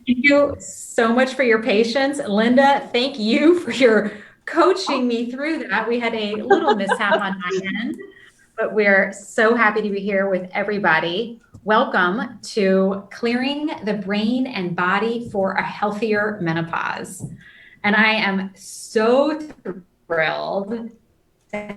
Thank you so much for your patience. Linda, thank you for your coaching me through that. We had a little mishap on my end, but we're so happy to be here with everybody. Welcome to Clearing the Brain and Body for a Healthier Menopause. And I am so thrilled to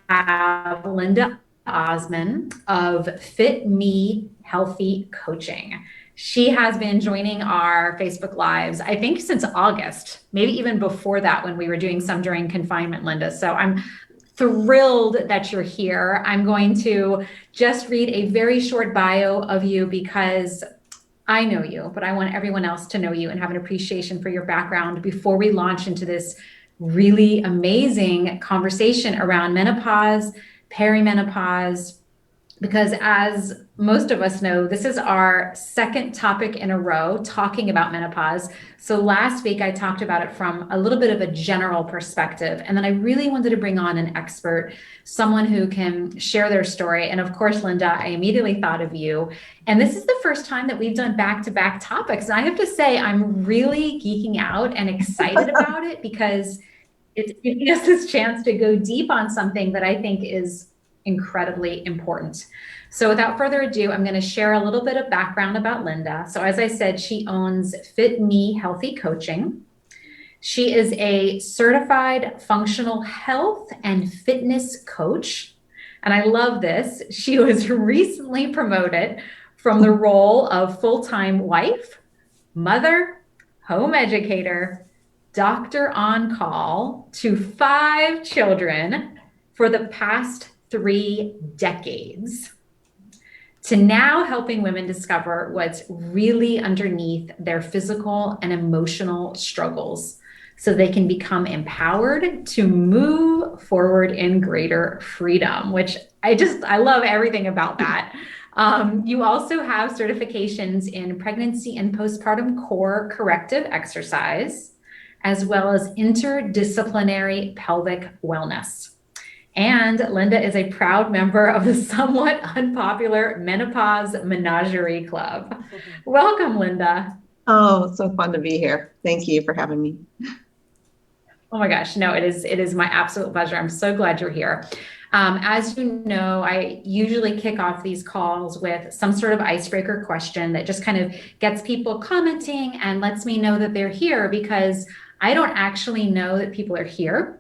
have Linda Osman of Fit Me Healthy Coaching. She has been joining our Facebook Lives, I think since August, maybe even before that when we were doing some during confinement, Linda. So I'm thrilled that you're here. I'm going to just read a very short bio of you because I know you, but I want everyone else to know you and have an appreciation for your background before we launch into this really amazing conversation around menopause, perimenopause, because as most of us know, this is our second topic in a row talking about menopause. So last week I talked about it from a little bit of a general perspective. And then I really wanted to bring on an expert, someone who can share their story. And of course, Linda, I immediately thought of you. And this is the first time that we've done back-to-back topics. And I have to say, I'm really geeking out and excited about it because it's giving us this chance to go deep on something that I think is incredibly important. So without further ado, I'm going to share a little bit of background about Linda. So as I said, she owns Fit Me Healthy Coaching. She is a certified functional health and fitness coach. And I love this. She was recently promoted from the role of full-time wife, mother, home educator, doctor on call to 5 children for the past 3 decades, to now helping women discover what's really underneath their physical and emotional struggles so they can become empowered to move forward in greater freedom, which I love everything about that. You also have certifications in pregnancy and postpartum core corrective exercise, as well as interdisciplinary pelvic wellness. And Linda is a proud member of the somewhat unpopular Menopause Menagerie Club. Welcome, Linda. Oh, so fun to be here. Thank you for having me. Oh my gosh, no, it is my absolute pleasure. I'm so glad you're here. As you know, I usually kick off these calls with some sort of icebreaker question that just kind of gets people commenting and lets me know that they're here, because I don't actually know that people are here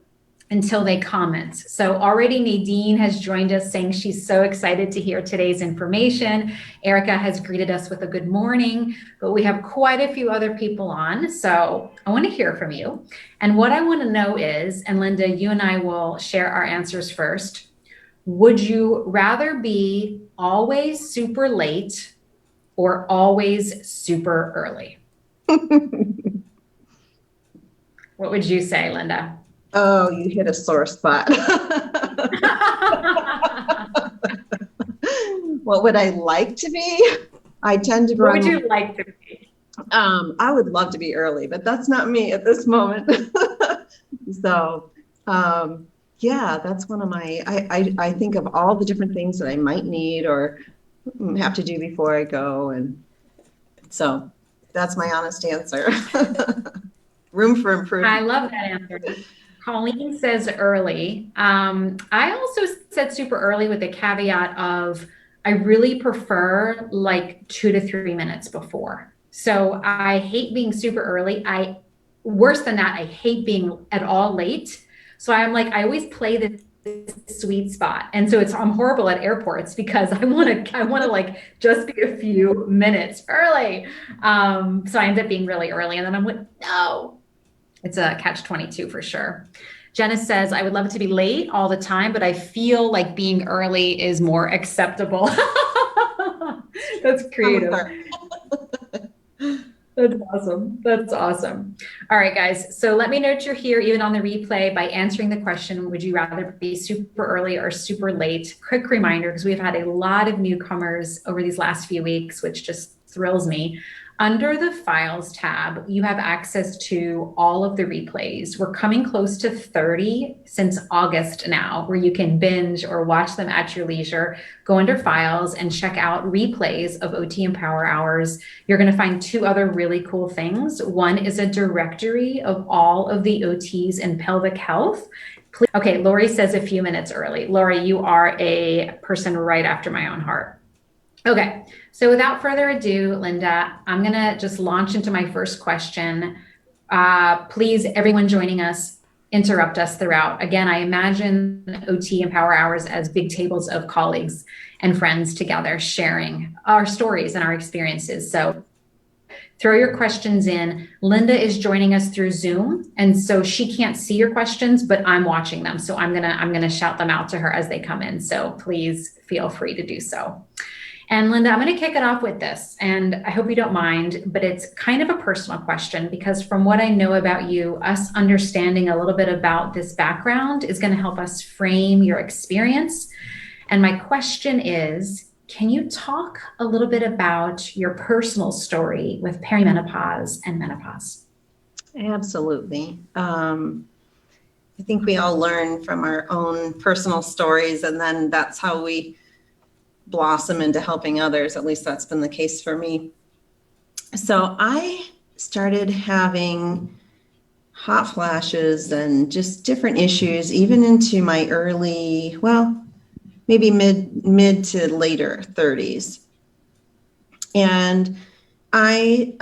until they comment. So already Nadine has joined us saying she's so excited to hear today's information. Erica has greeted us with a good morning, but we have quite a few other people on. So I want to hear from you. And what I want to know is, and Linda, you and I will share our answers first. Would you rather be always super late or always super early? What would you say, Linda? Oh, you hit a sore spot. What would I like to be? I tend to What would you like to be? I would love to be early, but that's not me at this moment. So, yeah, that's one of my, I think of all the different things that I might need or have to do before I go. And so that's my honest answer. Room for improvement. I love that answer. Colleen says early. I also said super early with the caveat of I really prefer like 2 to 3 minutes before. So I hate being super early. Worse than that, I hate being at all late. So I'm like, I always play the sweet spot. And so I'm horrible at airports because I want to like just be a few minutes early. So I end up being really early, and then I'm like, no. It's a catch-22 for sure. Jenna says, I would love it to be late all the time, but I feel like being early is more acceptable. That's creative. That's awesome. That's awesome. All right, guys. So let me know that you're here, even on the replay, by answering the question, would you rather be super early or super late? Quick reminder, because we've had a lot of newcomers over these last few weeks, which just thrills me. Under the Files tab, you have access to all of the replays. We're coming close to 30 since August now, where you can binge or watch them at your leisure. Go under Files and check out replays of OT and Power Hours. You're going to find two other really cool things. One is a directory of all of the OTs in pelvic health. Okay, Lori says a few minutes early. Lori, you are a person right after my own heart. Okay, so without further ado, Linda, I'm going to just launch into my first question. Please, everyone joining us, interrupt us throughout. Again, I imagine OT and Power Hours as big tables of colleagues and friends together sharing our stories and our experiences. So throw your questions in. Linda is joining us through Zoom, and so she can't see your questions, but I'm watching them. So I'm gonna shout them out to her as they come in. So please feel free to do so. And Linda, I'm going to kick it off with this, and I hope you don't mind, but it's kind of a personal question because from what I know about you, us understanding a little bit about this background is going to help us frame your experience. And my question is, can you talk a little bit about your personal story with perimenopause and menopause? Absolutely. I think we all learn from our own personal stories, and then that's how we blossom into helping others. At least that's been the case for me. So I started having hot flashes and just different issues, even into my early, well, maybe mid to later 30s. And I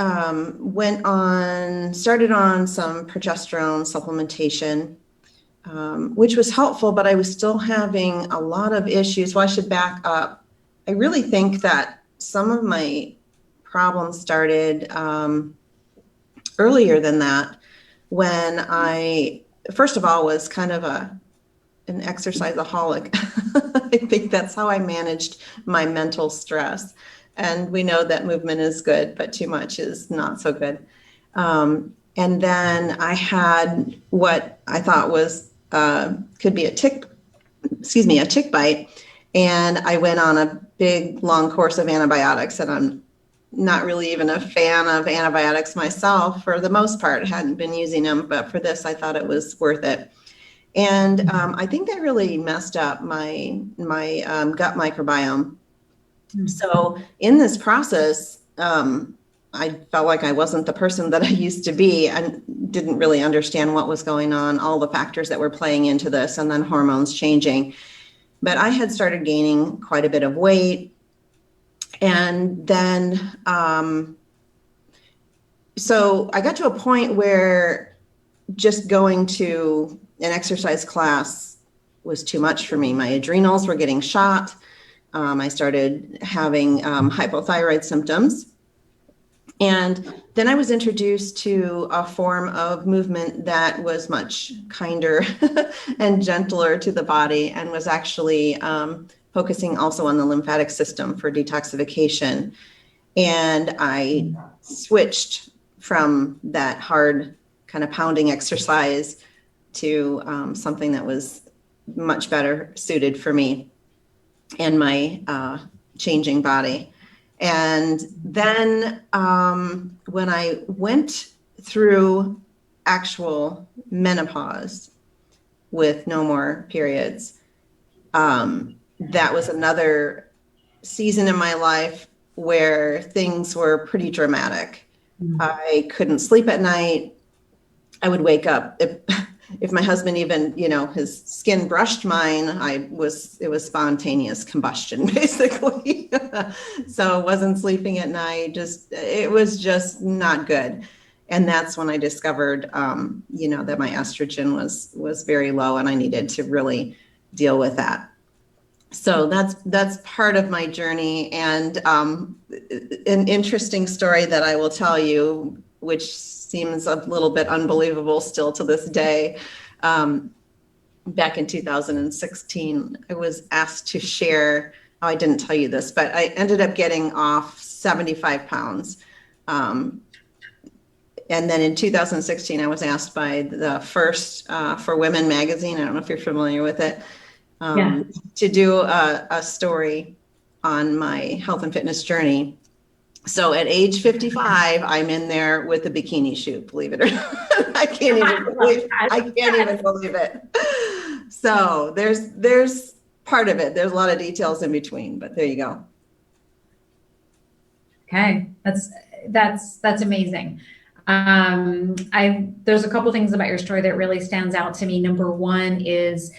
started on some progesterone supplementation, which was helpful, but I was still having a lot of issues. Well, I should back up. I really think that some of my problems started earlier than that, when I, first of all, was kind of an exerciseaholic. I think that's how I managed my mental stress. And we know that movement is good, but too much is not so good. And then I had what I thought was could be a tick bite. And I went on a big, long course of antibiotics, and I'm not really even a fan of antibiotics myself for the most part. Hadn't been using them, but for this, I thought it was worth it. And I think that really messed up my gut microbiome. So in this process, I felt like I wasn't the person that I used to be, and didn't really understand what was going on, all the factors that were playing into this, and then hormones changing. But I had started gaining quite a bit of weight. And then, so I got to a point where just going to an exercise class was too much for me. My adrenals were getting shot. I started having hypothyroid symptoms. And then I was introduced to a form of movement that was much kinder and gentler to the body, and was actually focusing also on the lymphatic system for detoxification. And I switched from that hard kind of pounding exercise to something that was much better suited for me and my changing body. And then when I went through actual menopause with no more periods, that was another season in my life where things were pretty dramatic. I couldn't sleep at night. I would wake up. If my husband even, his skin brushed mine, it was spontaneous combustion, basically. So I wasn't sleeping at night. It was just not good. And that's when I discovered, that my estrogen was very low, and I needed to really deal with that. So that's part of my journey. And an interesting story that I will tell you, which seems a little bit unbelievable still to this day. Back in 2016, I was asked to share, I didn't tell you this, but I ended up getting off 75 pounds. And then in 2016, I was asked by the First for Women magazine, I don't know if you're familiar with it, to do a story on my health and fitness journey. So at age 55, I'm in there with a bikini shoot, believe it or not. I can't even believe it. So there's part of it. There's a lot of details in between, but there you go. Okay, that's amazing. There's a couple things about your story that really stands out to me. Number one is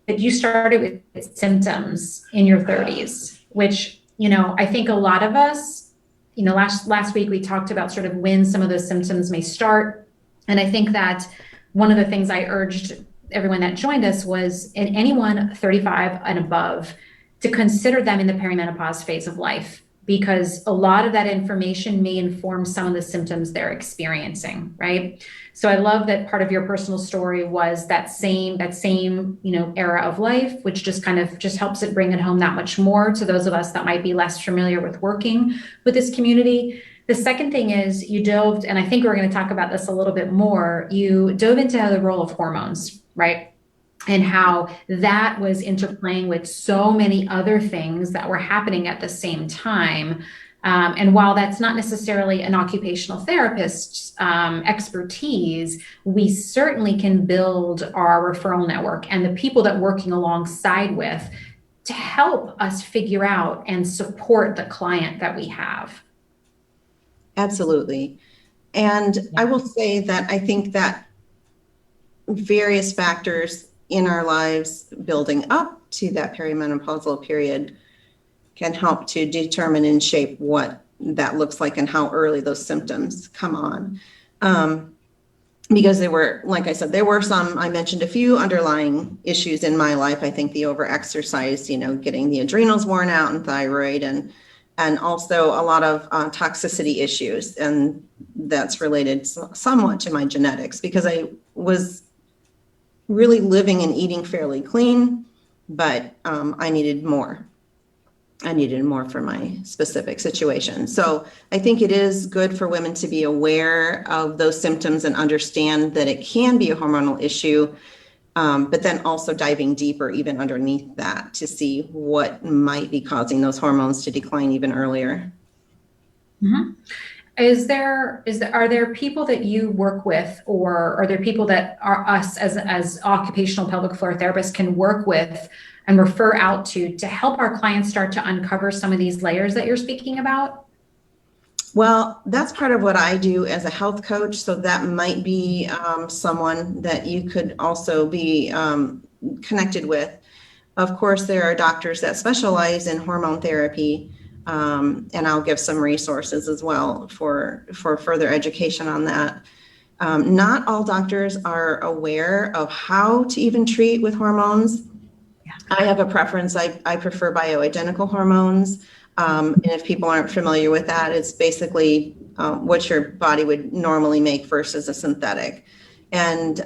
that you started with symptoms in your 30s, which, I think a lot of us, last week we talked about sort of when some of those symptoms may start. And I think that one of the things I urged everyone that joined us was in anyone 35 and above to consider them in the perimenopause phase of life, because a lot of that information may inform some of the symptoms they're experiencing, right? So I love that part of your personal story was that same, era of life, which just kind of just helps it bring it home that much more to those of us that might be less familiar with working with this community. The second thing is you dove, and I think we're going to talk about this a little bit more, you dove into the role of hormones, right? And how that was interplaying with so many other things that were happening at the same time. And while that's not necessarily an occupational therapist's expertise, we certainly can build our referral network and the people that we're working alongside with to help us figure out and support the client that we have. Absolutely. And I will say that I think that various factors in our lives building up to that perimenopausal period can help to determine and shape what that looks like and how early those symptoms come on. Because there were, like I said, I mentioned a few underlying issues in my life. I think the overexercise, getting the adrenals worn out and thyroid and also a lot of toxicity issues. And that's related somewhat to my genetics because I was really living and eating fairly clean, but I needed more. I needed more for my specific situation. So I think it is good for women to be aware of those symptoms and understand that it can be a hormonal issue, but then also diving deeper even underneath that to see what might be causing those hormones to decline even earlier. Mm-hmm. Are there people that you work with, or are there people that are us as occupational pelvic floor therapists can work with and refer out to help our clients start to uncover some of these layers that you're speaking about? Well, that's part of what I do as a health coach. So that might be someone that you could also be connected with. Of course, there are doctors that specialize in hormone therapy, and I'll give some resources as well for further education on that. Not all doctors are aware of how to even treat with hormones. Yeah. I have a preference. I prefer bioidentical hormones. And if people aren't familiar with that, it's basically what your body would normally make versus a synthetic. And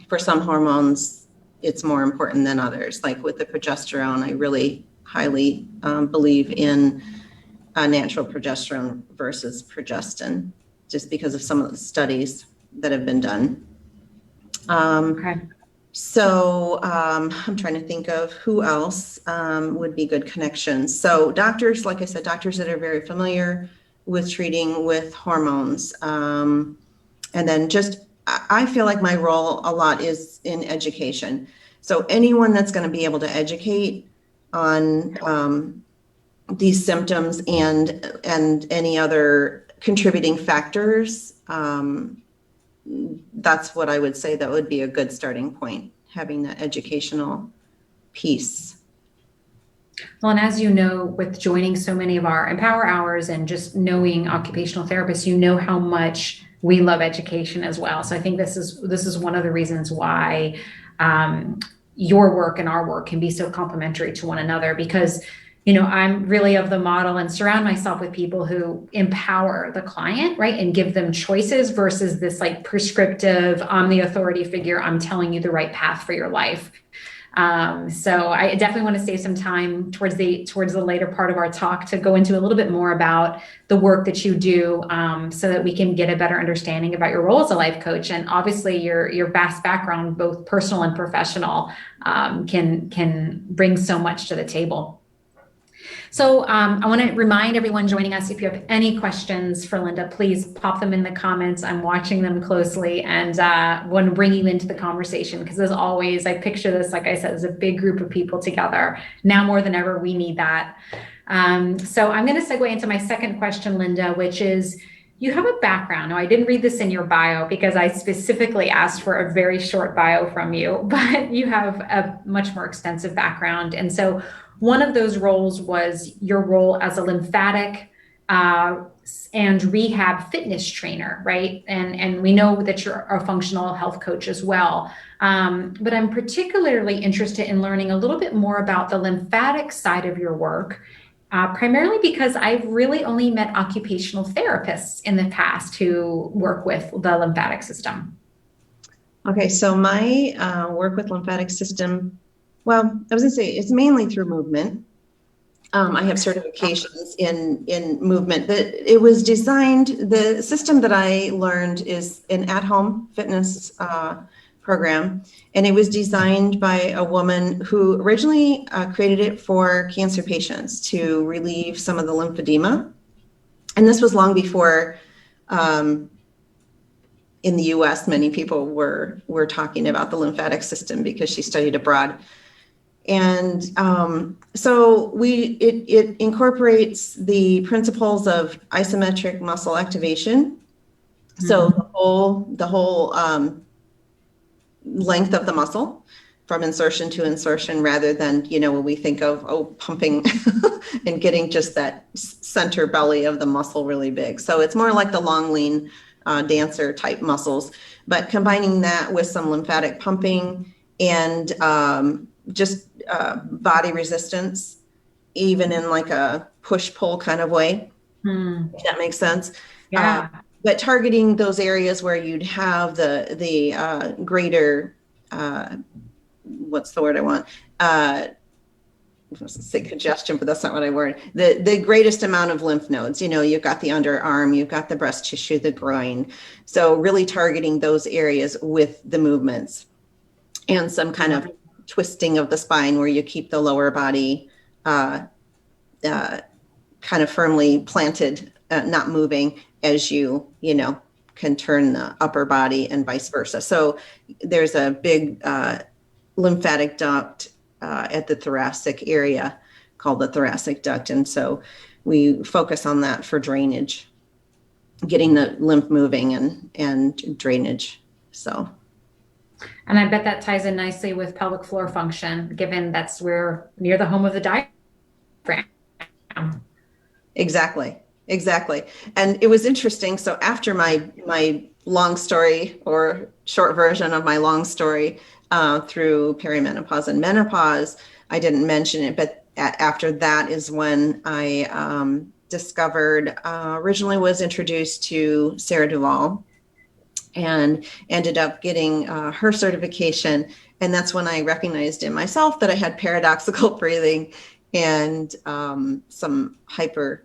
for some hormones, it's more important than others. Like with the progesterone, I really highly believe in natural progesterone versus progestin, just because of some of the studies that have been done. Okay. So I'm trying to think of who else would be good connections. So doctors, like I said, doctors that are very familiar with treating with hormones. And then I feel like my role a lot is in education. So anyone that's going to be able to educate on these symptoms and any other contributing factors, that's what I would say that would be a good starting point, having that educational piece. Well, and as you know, with joining so many of our Empower Hours and just knowing occupational therapists, you know how much we love education as well. So I think this is one of the reasons why your work and our work can be so complementary to one another, because I'm really of the model and surround myself with people who empower the client, right? And give them choices versus this like prescriptive, I'm the authority figure, I'm telling you the right path for your life. So I definitely want to save some time towards the later part of our talk to go into a little bit more about the work that you do, so that we can get a better understanding about your role as a life coach. And obviously your vast background, both personal and professional, can bring so much to the table. So I want to remind everyone joining us, if you have any questions for Linda, please pop them in the comments. I'm watching them closely and want to bring you into the conversation because as always, I picture this, like I said, as a big group of people together. Now more than ever, we need that. So I'm going to segue into my second question, Linda, which is, you have a background. Now, I didn't read this in your bio because I specifically asked for a very short bio from you, but you have a much more extensive background. And so one of those roles was your role as a lymphatic and rehab fitness trainer, right? And we know that you're a functional health coach as well. But I'm particularly interested in learning a little bit more about the lymphatic side of your work, primarily because I've really only met occupational therapists in the past who work with the lymphatic system. Okay, so my work with lymphatic system, well, I was going to say it's mainly through movement. I have certifications in movement. It was designed, the system that I learned is an at-home fitness program, and it was designed by a woman who originally created it for cancer patients to relieve some of the lymphedema. And this was long before in the US, many people were talking about the lymphatic system because she studied abroad. And so it incorporates the principles of isometric muscle activation. So the whole length of the muscle from insertion to insertion, rather than, when we think of, pumping and getting just that center belly of the muscle really big. So it's more like the long, lean dancer type muscles, but combining that with some lymphatic pumping and just body resistance, even in like a push-pull kind of way, if that makes sense. Yeah. But targeting those areas where you'd have the greater, what's the word I want? I was going to say congestion, but that's not what I word. The greatest amount of lymph nodes. You've got the underarm, you've got the breast tissue, the groin. So really targeting those areas with the movements and some kind of twisting of the spine where you keep the lower body kind of firmly planted, not moving as you can turn the upper body and vice versa. So there's a big lymphatic duct at the thoracic area called the thoracic duct. And so we focus on that for drainage, getting the lymph moving and drainage. So. And I bet that ties in nicely with pelvic floor function, given that's where near the home of the diaphragm. Exactly. And it was interesting. So after my long story, or short version of my long story, through perimenopause and menopause, I didn't mention it, but after that is when I discovered, originally was introduced to Sarah Duvall and ended up getting her certification. And that's when I recognized in myself that I had paradoxical breathing and some hyper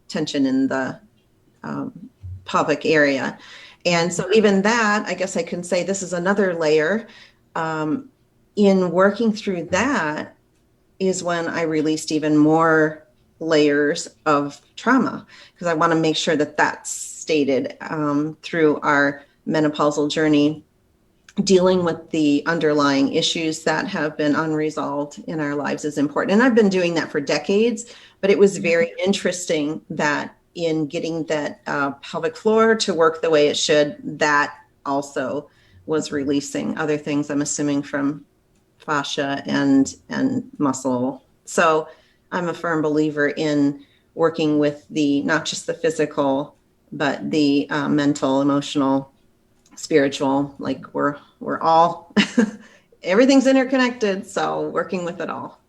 tension in the pelvic area. And so even that, I guess I can say this is another layer. In working through that is when I released even more layers of trauma, because I want to make sure that that's stated through our menopausal journey. Dealing with the underlying issues that have been unresolved in our lives is important. And I've been doing that for decades, but it was very interesting that in getting that pelvic floor to work the way it should, that also was releasing other things, I'm assuming, from fascia and muscle. So I'm a firm believer in working with not just the physical, but the mental, emotional, spiritual. Like we're all everything's interconnected, so working with it all.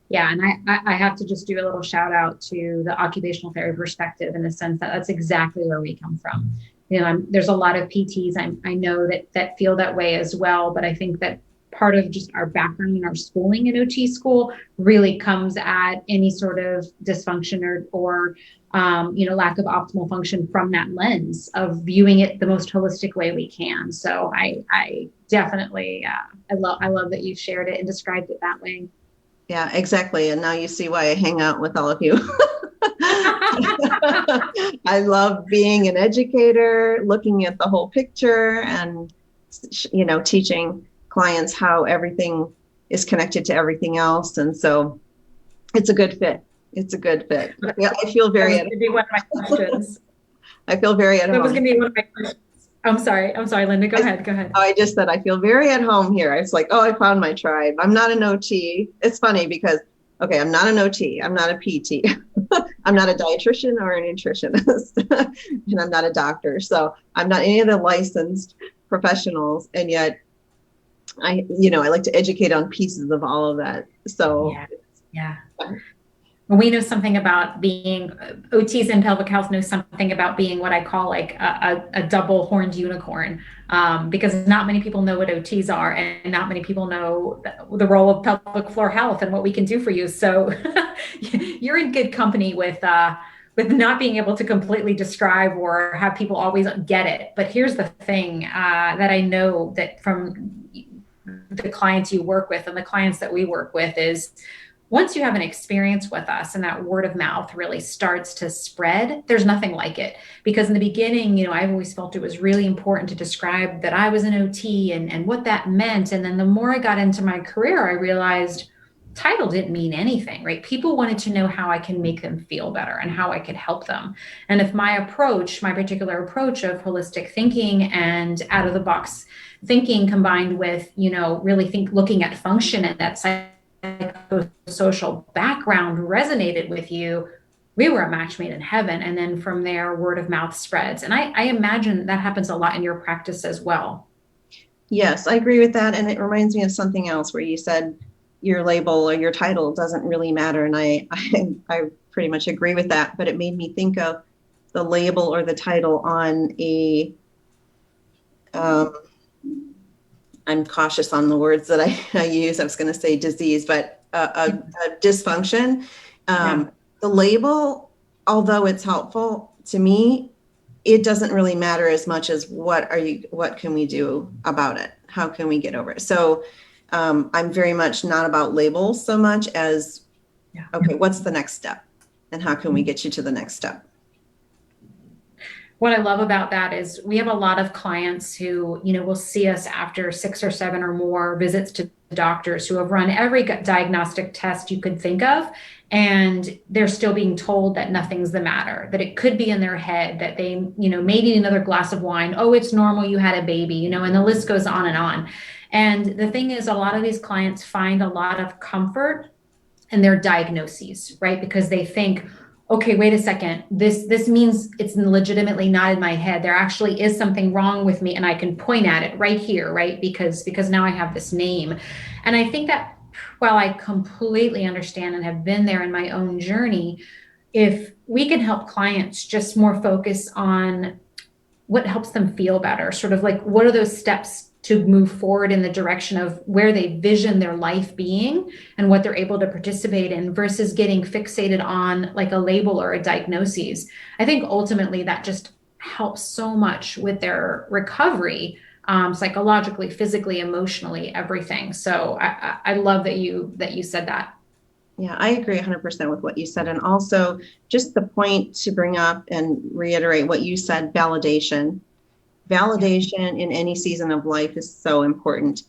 Yeah, and I have to just do a little shout out to the occupational therapy perspective, in the sense that that's exactly where we come from. There's a lot of PTs I know that feel that way as well, but I think that part of just our background and our schooling in OT school really comes at any sort of dysfunction or lack of optimal function from that lens of viewing it the most holistic way we can. So I definitely I love that you shared it and described it that way. Yeah, exactly. And now you see why I hang out with all of you. I love being an educator, looking at the whole picture and, teaching clients how everything is connected to everything else. And so it's a good fit. It's a good fit. Yeah, I feel That very was at going to be one of my questions. I feel very at That was home. going to be one of my questions. I'm sorry. I'm sorry, Linda. Go I, ahead. Go ahead. I just said I feel very at home here. It's like, oh, I found my tribe. I'm not an OT. It's funny because, okay, I'm not an OT. I'm not a PT. I'm not a dietitian or a nutritionist, and I'm not a doctor. So I'm not any of the licensed professionals. And yet I like to educate on pieces of all of that. So Yeah. Yeah. Well, we know something about being OTs in pelvic health know something about being what I call like a double horned unicorn, because not many people know what OTs are, and not many people know the role of pelvic floor health and what we can do for you. So you're in good company with not being able to completely describe or have people always get it. But here's the thing that I know that from the clients you work with and the clients that we work with is once you have an experience with us and that word of mouth really starts to spread, there's nothing like it. Because in the beginning, I've always felt it was really important to describe that I was an OT and what that meant. And then the more I got into my career, I realized title didn't mean anything, right? People wanted to know how I can make them feel better and how I could help them. And if my particular approach of holistic thinking and out of the box thinking combined with, really looking at function and that psychosocial background resonated with you, we were a match made in heaven. And then from there, word of mouth spreads. And I imagine that happens a lot in your practice as well. yes, I agree with that. And it reminds me of something else where you said your label or your title doesn't really matter. And I pretty much agree with that. But it made me think of the label or the title on um, I'm cautious on the words that I use. I was going to say disease, but a dysfunction. Yeah. The label, although it's helpful to me, it doesn't really matter as much as what can we do about it? How can we get over it? So I'm very much not about labels so much as, Yeah. okay, what's the next step? And how can we get you to the next step? What I love about that is we have a lot of clients who, will see us after 6 or 7 or more visits to doctors who have run every diagnostic test you could think of. And they're still being told that nothing's the matter, that it could be in their head, that they, may need another glass of wine. Oh, it's normal. You had a baby, and the list goes on and on. And the thing is, a lot of these clients find a lot of comfort in their diagnoses, right? Because they think, okay, wait a second, this means it's legitimately not in my head. There actually is something wrong with me, and I can point at it right here, right? Because now I have this name. And I think that while I completely understand and have been there in my own journey, if we can help clients just more focus on what helps them feel better, sort of like what are those steps to move forward in the direction of where they vision their life being and what they're able to participate in versus getting fixated on like a label or a diagnosis. I think ultimately that just helps so much with their recovery, psychologically, physically, emotionally, everything. So I love that you said that. Yeah, I agree 100% with what you said. And also, just the point to bring up and reiterate what you said, validation. Yeah. Validation in any season of life is so important.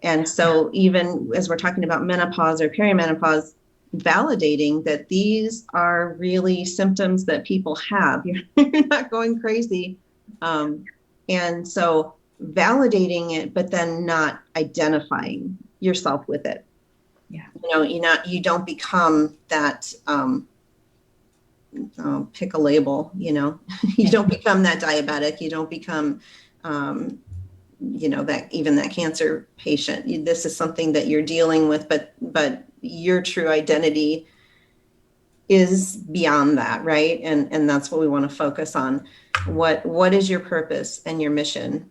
And Yeah. so, even as we're talking about menopause or perimenopause, validating that these are really symptoms that people have. You're not going crazy. Um, and so, validating it, but then not identifying yourself with it. Yeah. You don't become that. Pick a label. You Yeah. don't become that diabetic. You don't become that even that cancer patient. This is something that you're dealing with, but your true identity is beyond that, right? And that's what we want to focus on. What is your purpose and your mission?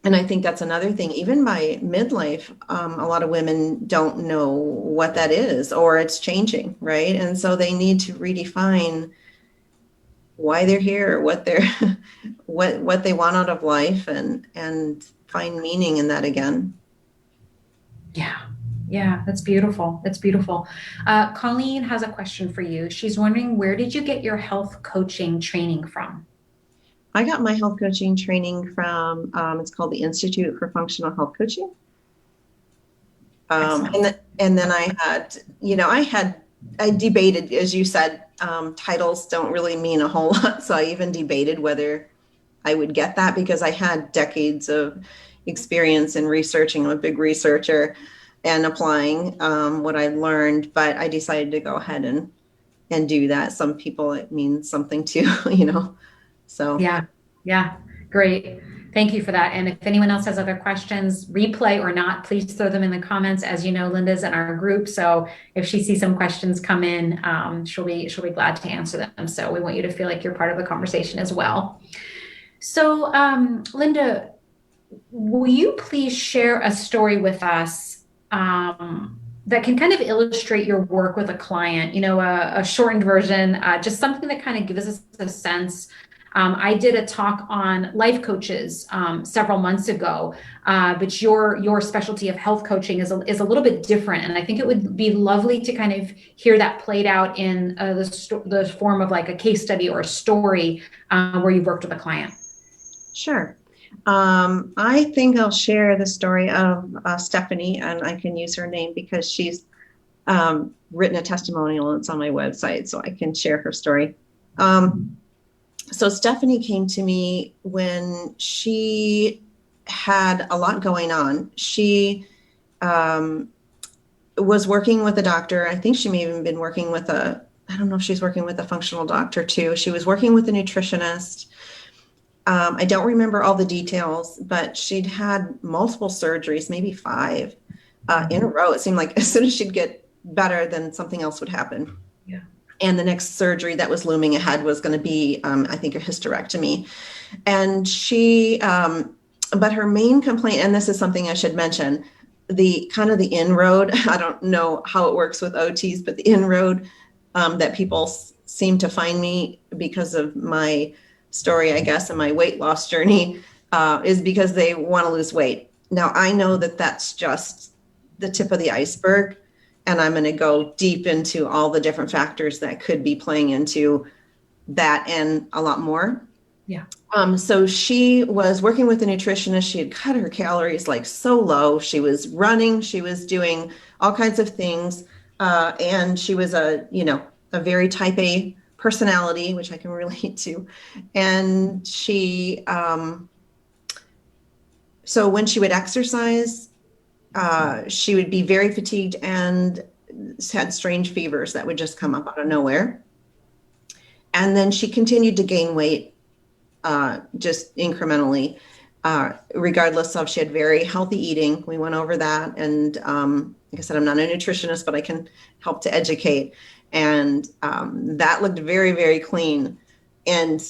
And I think that's another thing. Even by midlife, a lot of women don't know what that is, or it's changing, right? And so they need to redefine why they're here, what they're what they want out of life, and find meaning in that again. Yeah. Yeah, that's beautiful. That's beautiful. Colleen has a question for you. She's wondering, where did you get your health coaching training from? I got my health coaching training from, it's called the Institute for Functional Health Coaching. Excellent. And then I debated, as you said, titles don't really mean a whole lot. So I even debated whether I would get that because I had decades of experience in researching. I'm a big researcher and applying what I learned, but I decided to go ahead and do that. Some people, it means something too, so. Yeah, yeah, great. Thank you for that. And if anyone else has other questions, replay or not, please throw them in the comments. As you know, Linda's in our group, so if she sees some questions come in, she'll be glad to answer them. So we want you to feel like you're part of the conversation as well. So, Linda, will you please share a story with us that can kind of illustrate your work with a client? A shortened version, just something that kind of gives us a sense. I did a talk on life coaches several months ago, but your specialty of health coaching is a little bit different, and I think it would be lovely to kind of hear that played out in the form of like a case study or a story where you've worked with a client. Sure. I think I'll share the story of Stephanie, and I can use her name because she's written a testimonial and it's on my website, so I can share her story. So Stephanie came to me when she had a lot going on. She was working with a doctor. I think she may have even been working with I don't know if she's working with a functional doctor too. She was working with a nutritionist. I don't remember all the details, but she'd had multiple surgeries, maybe 5 in a row. It seemed like as soon as she'd get better, then something else would happen. Yeah. And the next surgery that was looming ahead was going to be, I think, a hysterectomy. And but her main complaint, and this is something I should mention, the inroad, I don't know how it works with OTs, but the inroad that people seem to find me because of my story, I guess, and my weight loss journey is because they want to lose weight. Now, I know that that's just the tip of the iceberg, and I'm going to go deep into all the different factors that could be playing into that and a lot more. Yeah. So she was working with a nutritionist. She had cut her calories like so low. She was running. She was doing all kinds of things. And she was a very type A personality, which I can relate to. And she, so when she would exercise, she would be very fatigued and had strange fevers that would just come up out of nowhere. And then she continued to gain weight, just incrementally, regardless of, she had very healthy eating. We went over that. And like I said, I'm not a nutritionist, but I can help to educate. And that looked very, very clean. And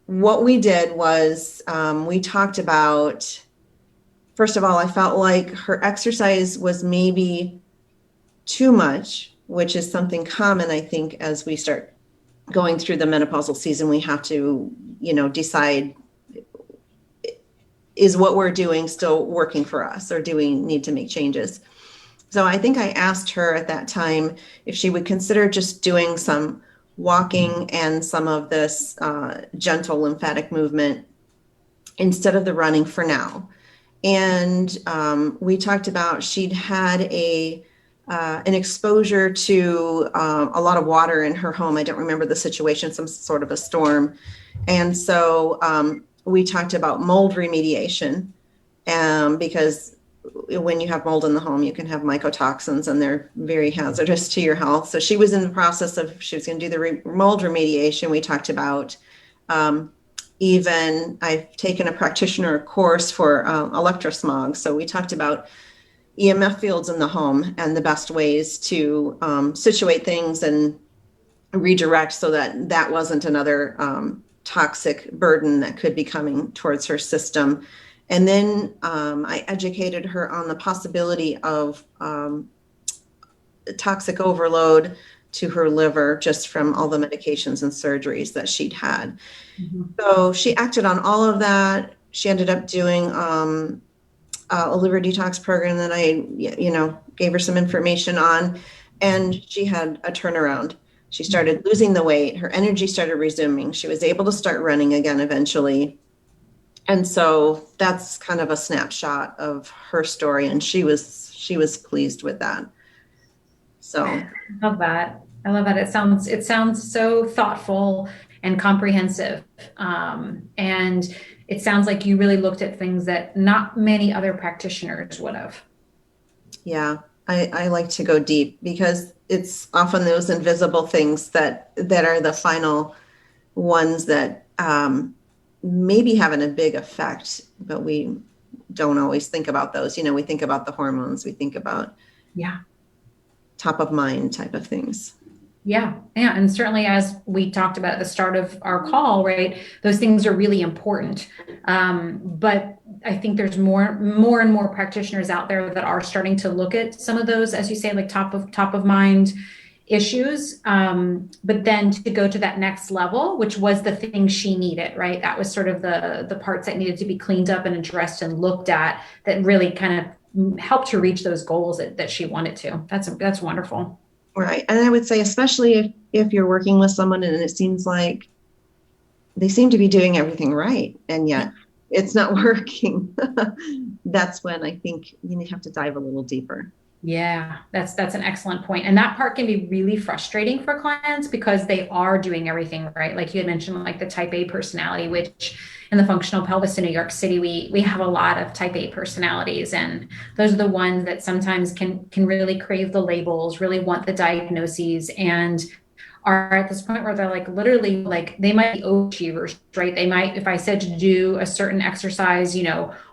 what we did was we talked about, first of all, I felt like her exercise was maybe too much, which is something common, I think, as we start going through the menopausal season. We have to, decide, is what we're doing still working for us, or do we need to make changes? So I think I asked her at that time if she would consider just doing some walking and some of this gentle lymphatic movement instead of the running for now. And we talked about, she'd had an exposure to a lot of water in her home. I don't remember the situation, some sort of a storm. And so we talked about mold remediation, because when you have mold in the home, you can have mycotoxins and they're very hazardous to your health. So she was in the process of, she was going to do the mold remediation. We talked about even, I've taken a practitioner course for electrosmog. So we talked about EMF fields in the home and the best ways to situate things and redirect so that that wasn't another toxic burden that could be coming towards her system. And then I educated her on the possibility of toxic overload to her liver just from all the medications and surgeries that she'd had. Mm-hmm. So she acted on all of that. She ended up doing a liver detox program that I, gave her some information on, and she had a turnaround. She started losing the weight. Her energy started resuming. She was able to start running again eventually. And so that's kind of a snapshot of her story. And she was pleased with that. So Love that. I love that. It sounds so thoughtful and comprehensive. And it sounds like you really looked at things that not many other practitioners would have. yeah, I like to go deep because it's often those invisible things that are the final ones that maybe having a big effect, but we don't always think about those. We think about the hormones, we think about Yeah. top of mind type of things. Yeah, yeah, and certainly as we talked about at the start of our call, right? Those things are really important. But I think there's more and more practitioners out there that are starting to look at some of those, as you say, like top of mind issues. But then to go to that next level, which was the thing she needed, right? That was sort of the parts that needed to be cleaned up and addressed and looked at that really kind of helped her reach those goals that she wanted to. That's wonderful. Right. And I would say, especially if you're working with someone and it seems like they seem to be doing everything right, and yet it's not working, that's when I think you have to dive a little deeper. Yeah, that's an excellent point. And that part can be really frustrating for clients because they are doing everything right. Like you had mentioned, like the type A personality, which in the functional pelvis in New York City, we have a lot of type A personalities. And those are the ones that sometimes can really crave the labels, really want the diagnoses, and are at this point where they're like literally like they might be overachievers, right? They might, if I said to do a certain exercise,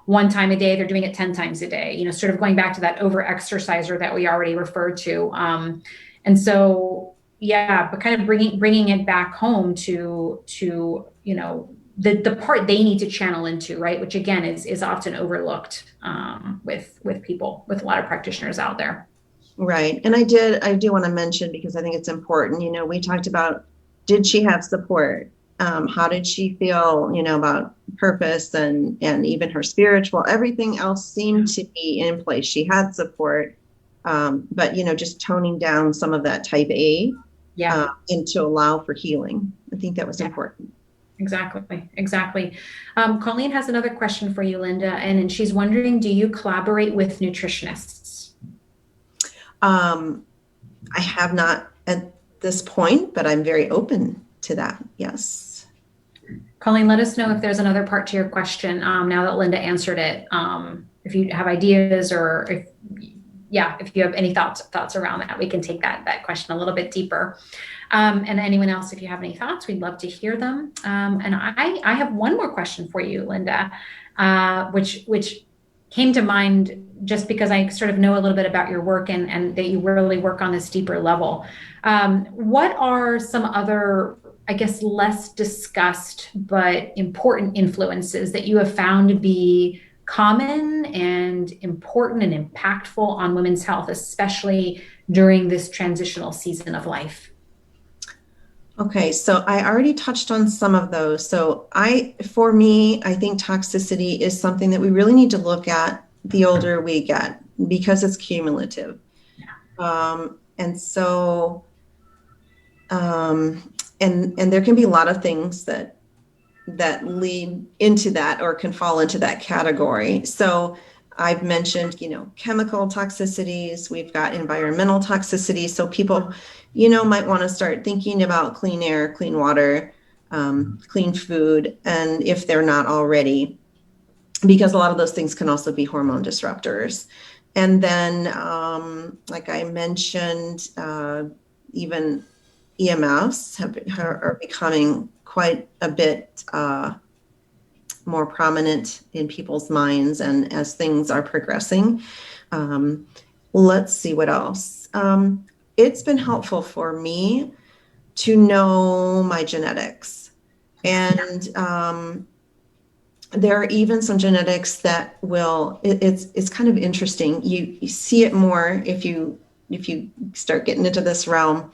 one time a day, they're doing it 10 times a day, sort of going back to that over exerciser that we already referred to. And so, yeah, but kind of bringing it back home to, the part they need to channel into, right? Which again is often overlooked with people, with a lot of practitioners out there. Right. And I do want to mention, because I think it's important, we talked about, did she have support? How did she feel, about purpose and even her spiritual, everything else seemed to be in place. She had support. But, just toning down some of that type A, Yeah. and to allow for healing. I think that was Yeah. important. Exactly, exactly. Colleen has another question for you, Linda, and she's wondering, do you collaborate with nutritionists? Um, I have not at this point, but I'm very open to that. Yes. Colleen, let us know if there's another part to your question now that Linda answered it. If you have ideas or if you have any thoughts around that, we can take that question a little bit deeper. And anyone else, if you have any thoughts, we'd love to hear them. And I have one more question for you, Linda, which came to mind just because I sort of know a little bit about your work and that you really work on this deeper level. What are some other, I guess, less discussed but important influences that you have found to be common and important and impactful on women's health, especially during this transitional season of life? Okay, so I already touched on some of those. So for me, I think toxicity is something that we really need to look at the older we get, because it's cumulative. And so, and there can be a lot of things that lead into that or can fall into that category. So I've mentioned, chemical toxicities, we've got environmental toxicities. So people, might want to start thinking about clean air, clean water, clean food, and if they're not already, because a lot of those things can also be hormone disruptors. And then, like I mentioned, even EMFs are becoming quite a bit more prominent in people's minds, and as things are progressing. Let's see what else. It's been helpful for me to know my genetics, and there are even some genetics that it's kind of interesting. You see it more if you start getting into this realm.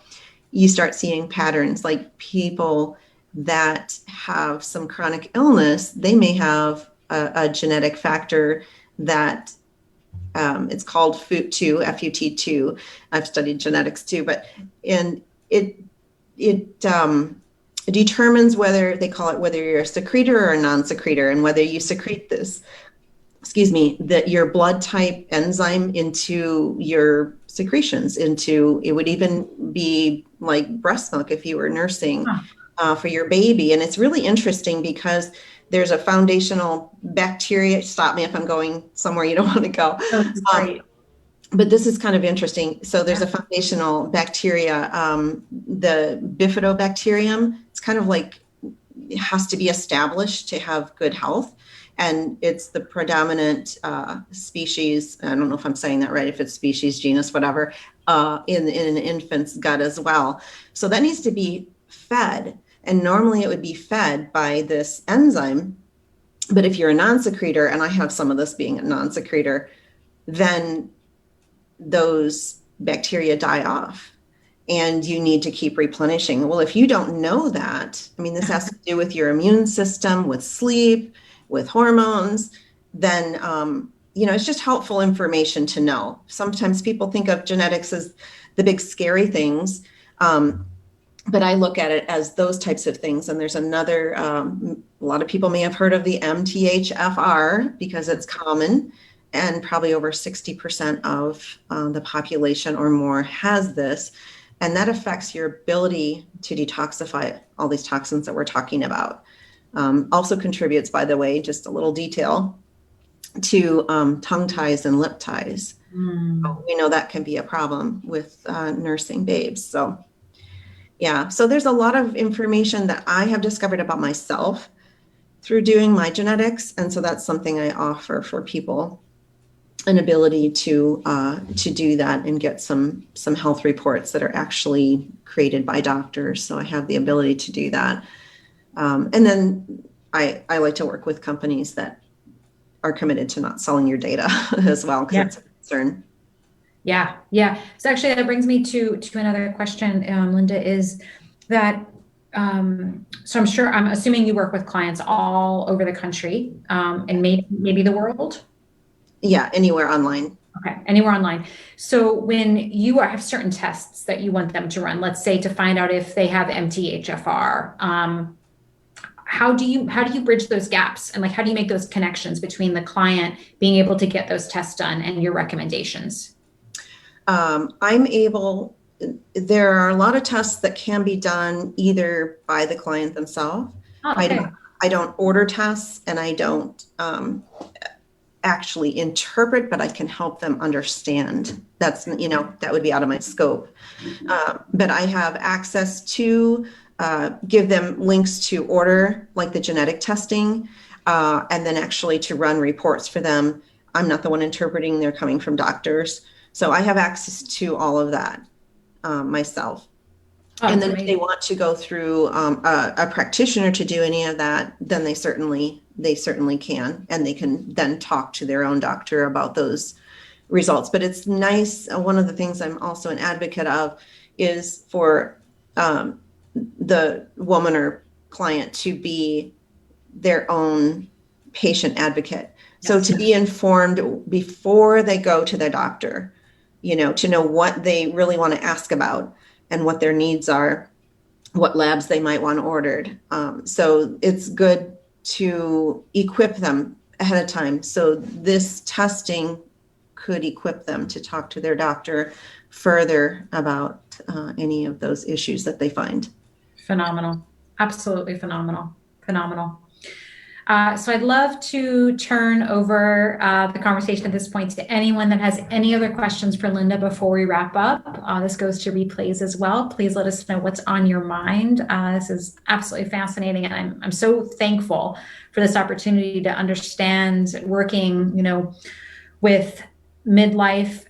You start seeing patterns, like people that have some chronic illness, they may have a genetic factor that it's called FUT2, FUT2. I've studied genetics too, but and it determines whether they call it whether you're a secretor or a non-secretor, and whether you secrete this, excuse me, that your blood type enzyme into your secretions, into, it would even be like breast milk if you were nursing for your baby. And it's really interesting because there's a foundational bacteria. Stop me if I'm going somewhere you don't want to go. Oh, that's great. But this is kind of interesting. So there's a foundational bacteria, the bifidobacterium. It's kind of like, it has to be established to have good health. And it's the predominant species, I don't know if I'm saying that right, if it's species, genus, whatever, in an infant's gut as well. So that needs to be fed. And normally it would be fed by this enzyme. But if you're a non-secretor, and I have some of this being a non-secretor, then those bacteria die off and you need to keep replenishing. Well, if you don't know that, I mean, this has to do with your immune system, with sleep, with hormones, then, it's just helpful information to know. Sometimes people think of genetics as the big scary things, but I look at it as those types of things. And there's another, a lot of people may have heard of the MTHFR because it's common. And probably over 60% of the population or more has this. And that affects your ability to detoxify all these toxins that we're talking about. Also contributes, by the way, just a little detail, to tongue ties and lip ties. So we know that can be a problem with nursing babes. So yeah, so there's a lot of information that I have discovered about myself through doing my genetics. And so that's something I offer for people, an ability to do that and get some health reports that are actually created by doctors. So I have the ability to do that. And then I like to work with companies that are committed to not selling your data as well, because it's a concern. Yeah. So actually that brings me to another question, Linda, is that, so I'm assuming you work with clients all over the country, and maybe the world? Yeah, anywhere online. Okay, anywhere online. So when you have certain tests that you want them to run, let's say to find out if they have MTHFR, how do you bridge those gaps, and like how do you make those connections between the client being able to get those tests done and your recommendations? There are a lot of tests that can be done either by the client themselves. Oh, okay. I don't order tests, and I don't actually interpret, but I can help them understand. That's, that would be out of my scope. But I have access to give them links to order, like the genetic testing, and then actually to run reports for them. I'm not the one interpreting, they're coming from doctors. So I have access to all of that myself. Oh, and then amazing. if they want to go through a practitioner to do any of that, then they certainly can, and they can then talk to their own doctor about those results. But it's nice. One of the things I'm also an advocate of is for the woman or client to be their own patient advocate. So to be informed before they go to their doctor, to know what they really want to ask about and what their needs are, what labs they might want ordered. So it's good to equip them ahead of time. So this testing could equip them to talk to their doctor further about any of those issues that they find. Phenomenal. Absolutely phenomenal. So I'd love to turn over the conversation at this point to anyone that has any other questions for Linda before we wrap up. This goes to replays as well. Please let us know what's on your mind. This is absolutely fascinating, and I'm so thankful for this opportunity to understand working, with midlife,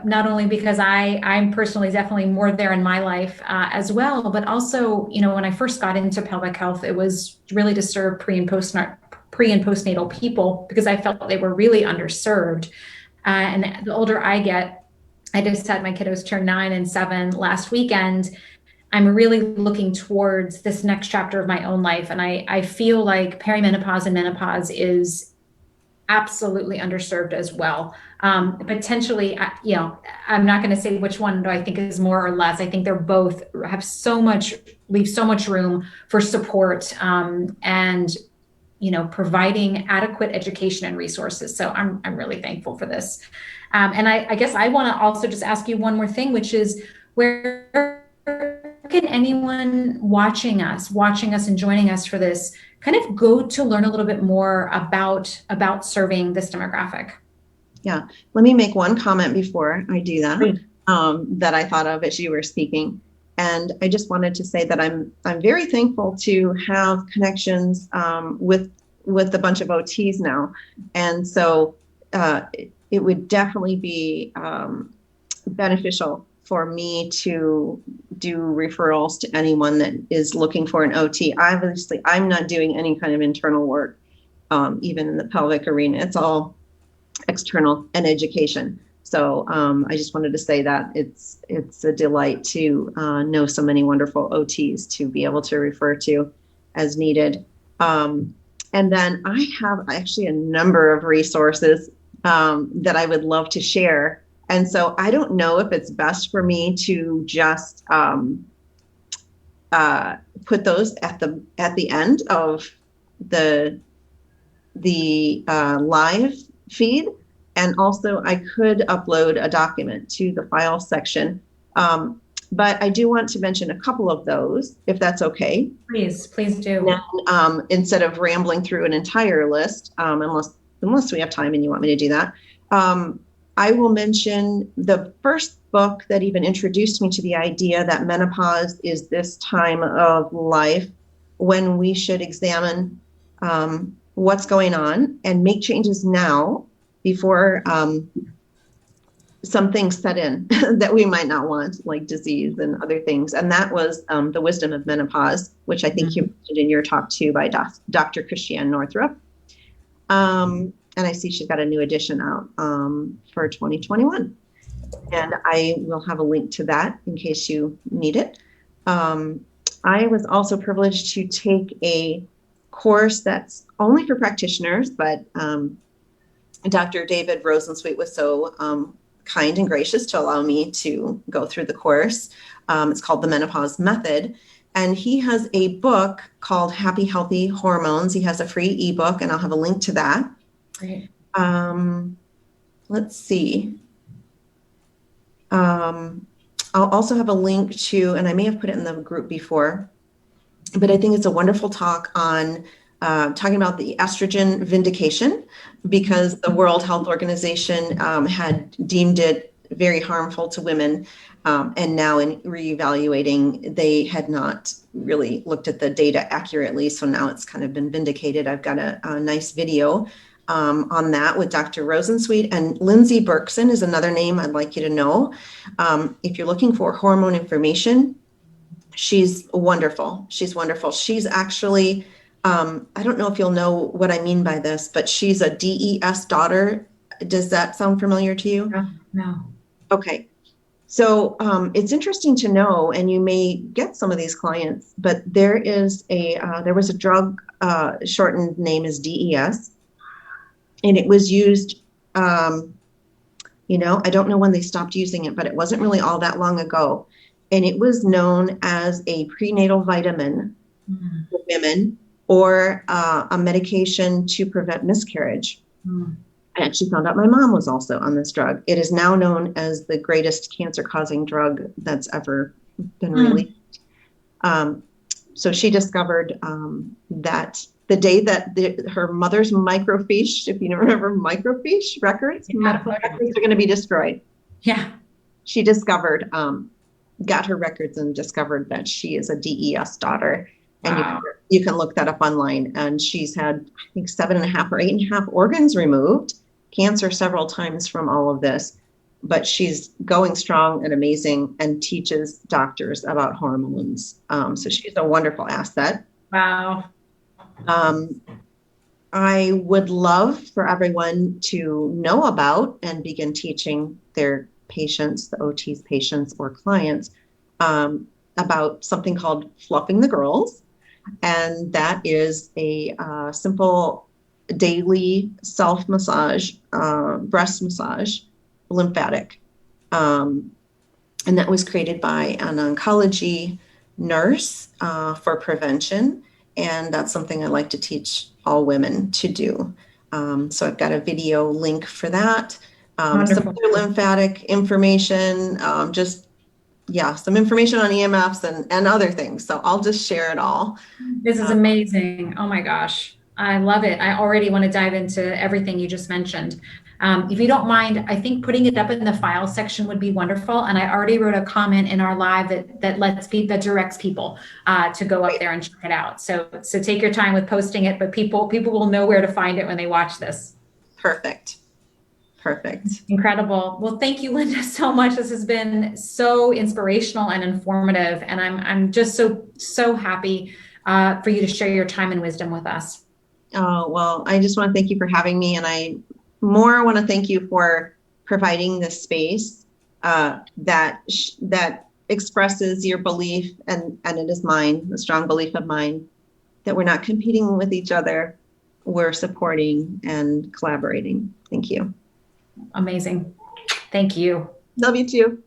not only because I'm personally definitely more there in my life as well, but also, when I first got into pelvic health, it was really to serve pre and postnatal people because I felt they were really underserved. And the older I get, I just had my kiddos turn 9 and 7 last weekend. I'm really looking towards this next chapter of my own life. And I feel like perimenopause and menopause is absolutely underserved as well. Potentially, I'm not going to say which one do I think is more or less. I think they're both have leave so much room for support, and providing adequate education and resources. So I'm really thankful for this. And I guess I want to also just ask you one more thing, which is, where can anyone watching us and joining us for this kind of go to learn a little bit more about serving this demographic? Yeah. Let me make one comment before I do that, Great. that I thought of as you were speaking. And I just wanted to say that I'm very thankful to have connections with a bunch of OTs now. And so it would definitely be beneficial for me to do referrals to anyone that is looking for an OT. Obviously, I'm not doing any kind of internal work, even in the pelvic arena. It's all external and education. So I just wanted to say that it's a delight to know so many wonderful OTs to be able to refer to as needed. And then I have actually a number of resources that I would love to share. And so I don't know if it's best for me to just put those at the end of the live feed. And also I could upload a document to the file section. But I do want to mention a couple of those, if that's okay. Please do. Then, instead of rambling through an entire list, unless we have time and you want me to do that, I will mention the first book that even introduced me to the idea that menopause is this time of life when we should examine what's going on and make changes now before some things set in that we might not want, like disease and other things. And that was The Wisdom of Menopause, which I think you mentioned in your talk too, by Dr. Christiane Northrup. And I see she's got a new edition out for 2021. And I will have a link to that in case you need it. I was also privileged to take a course that's only for practitioners, but Dr. David Rosensweet was so kind and gracious to allow me to go through the course. It's called The Menopause Method. And he has a book called Happy Healthy Hormones. He has a free ebook, and I'll have a link to that. Great. Let's see. I'll also have a link to, and I may have put it in the group before, but I think it's a wonderful talk on talking about the estrogen vindication, because the World Health Organization had deemed it very harmful to women. And now in reevaluating, they had not really looked at the data accurately. So now it's kind of been vindicated. I've got a nice video on that with Dr. Rosensweet. And Lindsay Berkson is another name I'd like you to know. If you're looking for hormone information, she's wonderful. She's wonderful. She's actually, I don't know if you'll know what I mean by this, but she's a DES daughter. Does that sound familiar to you? No. Okay. So it's interesting to know, and you may get some of these clients, but there was a drug, shortened name is DES, and it was used, I don't know when they stopped using it, but it wasn't really all that long ago. And it was known as a prenatal vitamin for women, or a medication to prevent miscarriage. I actually found out my mom was also on this drug. It is now known as the greatest cancer-causing drug that's ever been released. So she discovered that the day that her mother's microfiche, if you don't remember microfiche records, medical records are going to be destroyed. Yeah. She discovered, got her records and discovered that she is a DES daughter. And wow. you can look that up online. And she's had, I think, 7.5 or 8.5 organs removed, cancer several times from all of this. But she's going strong and amazing and teaches doctors about hormones. So she's a wonderful asset. Wow. I would love for everyone to know about and begin teaching their patients, the OT's patients or clients, about something called fluffing the girls. And that is a simple daily self massage, breast massage, lymphatic. Um, and that was created by an oncology nurse for prevention. And that's something I like to teach all women to do. So I've got a video link for that. Some Wonderful. other lymphatic information, yeah, some information on EMFs and other things. So I'll just share it all. This is Uh, amazing. Oh my gosh. I love it. I already want to dive into everything you just mentioned. If you don't mind, I think putting it up in the file section would be wonderful. And I already wrote a comment in our live that directs people to go up Great. there and check it out. So take your time with posting it, but people will know where to find it when they watch this. Perfect. Perfect. Incredible. Well, thank you, Linda, so much. This has been so inspirational and informative, and I'm just so happy for you to share your time and wisdom with us. Oh, well, I just want to thank you for having me. And I more want to thank you for providing this space that expresses your belief, and it is mine, a strong belief of mine, that we're not competing with each other. We're supporting and collaborating. Thank you. Amazing. Thank you. Love you too.